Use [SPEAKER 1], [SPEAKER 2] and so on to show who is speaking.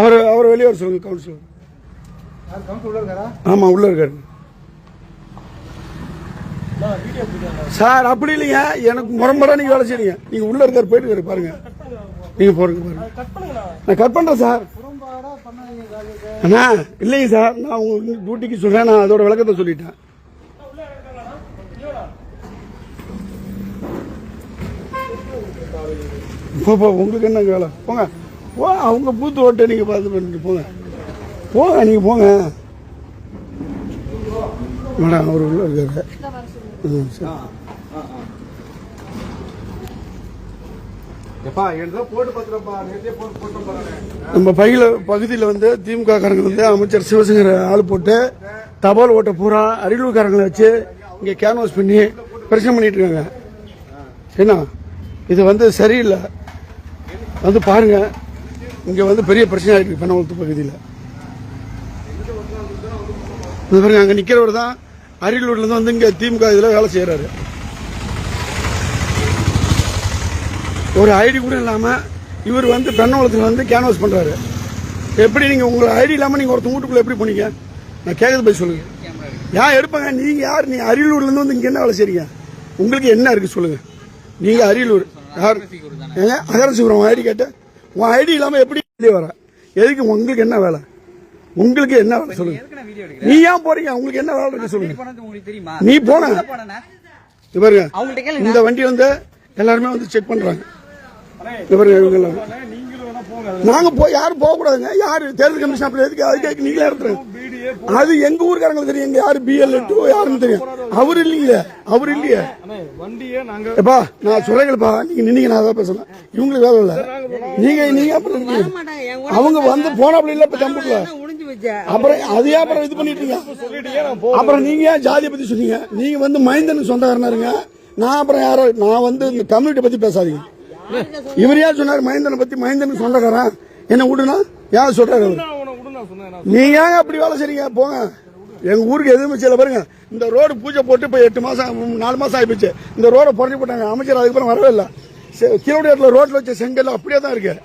[SPEAKER 1] அவர் அவர் வெளியே வர சொல்லுங்க கவுன்சிலர். ஆமா உள்ள இருக்காரு சார். அப்படி இல்லைங்க, எனக்கு முரம்பரா நீங்க வேலை செய்றீங்க. நீங்க உள்ள இருக்காரு போயிட்டு பாருங்க. நீங்க போறீங்க பாருங்க. நான் கட் பண்றேன் சார். அண்ணா இல்லைங்க சார், நான் உங்க டியூட்டிக்கு சொல்றேன். நான் அதோட விளக்கத்தை சொல்லிட்டேன். உங்களுக்கு என்ன வேலை? போங்க போ, அவங்க பூத்து ஓட்டு நீங்க பார்த்து பண்ணிட்டு போங்க. போங்க நீங்க போங்க மேடம். அவர் உள்ள இருக்காரு. நம்ம பகுதியில் வந்து திமுக காரங்க வந்து அமைச்சர் சிவசங்கர் ஆள் போட்டு தபால் ஓட்ட பூரா அரியலூர்காரங்களை வச்சு இங்க கேன்வாஸ் பண்ணி பிரச்சனை பண்ணிட்டு இருக்காங்க. என்ன இது வந்து சரியில்லை. வந்து பாருங்க, இங்க வந்து பெரிய பிரச்சனை ஆயிருக்கு பெண்ணகுளத்து பகுதியில். பாருங்க, அங்க நிக்கிறவர் தான் அரியலூர்ல இருந்து வந்து இங்க திமுக இதுல வேலை செய்யறாரு. ஒரு ஐடி கூட இல்லாம இவர் வந்து பெண்ணகுளத்துல வந்து கேன்வாஸ் பண்றாரு. எப்படி நீங்க உங்க ஐடி இல்லாம நீங்க ஒருத்தர் வீட்டுக்குள்ள எப்படி போனீங்க? நான் கேட்கறது போய் சொல்லுங்க. ஏன் எடுப்பாங்க? நீங்க யார்? நீங்க அரியலூர்ல இருந்து வந்து இங்க என்ன வேலை செய்றீங்க? உங்களுக்கு என்ன இருக்கு சொல்லுங்க. நீங்க அரியலூர் யார்? அகரசிபுரம் ஐடி கேட்ட உன் ஐடி இல்லாம எப்படி வர? எதுக்கு? உங்களுக்கு என்ன வேலை? உங்களுக்கு என்ன வேலை சொல்லுங்க. நீ ஏன் போறீங்க? உங்களுக்கு என்ன வேலை இருக்கு சொல்லுங்க. நீ போன பாருங்க, இந்த வண்டி வந்து எல்லாருமே வந்து செக் பண்றாங்க. நாங்க போய் யாரும் போக கூடாதுங்க. யாரு தேர்தல் கமிஷன் அப்படி எதுக்கு? அதுக்கு நீங்களே இருக்கிறாங்க. அது எங்க ஊருக்காரங்களுக்கு தெரியும். எங்க யாரு BL யாருன்னு தெரியும். அவரு இல்லைங்களே, அவரு இல்லையே. எப்பா நான் சொல்றேங்கப்பா, நீங்க நின்னீங்க நான் தான் பேசலாம். இவங்களுக்கு வேலை இல்ல. நீங்க அப்புறம் இருக்கீங்க. அவங்க வந்து போனாப்புல இல்ல இப்ப கம்ப்யூட்டர்ல. அப்புறம் அதே அப்புறம் இது பண்ணிட்டீங்க. அப்புறம் நீங்க ஏன் ஜாதியை பத்தி சொன்னீங்க? நீங்க வந்து மைந்தனுக்கு சொந்தக்காரனா இருங்க. நான் அப்புறம் யாரோ நான் வந்து இந்த கம்யூனிட்டி பத்தி பேசாதீங்க. இவர் யார் சொன்னாரு மைந்தனை பத்தி? மைந்தனுக்கு சொந்தக்காரன் என்ன விடுனா யார் சொல்றாரு? நீங்க ஏங்க அப்படி வேலை செய்றீங்க? போங்க. எங்க ஊருக்கு எதுவுமே செய்யல. பாருங்க, இந்த ரோடு பூஜை போட்டு இப்ப 8 மாசம் 4 மாசம் ஆயிடுச்சு. இந்த ரோட புரட்டி போட்டாங்க. அமைச்சர் அதுக்கப்புறம் வரவே இல்லை. கீழோட ரோட்ல வச்ச செங்கல் அப்படியே தான் இருக்கு.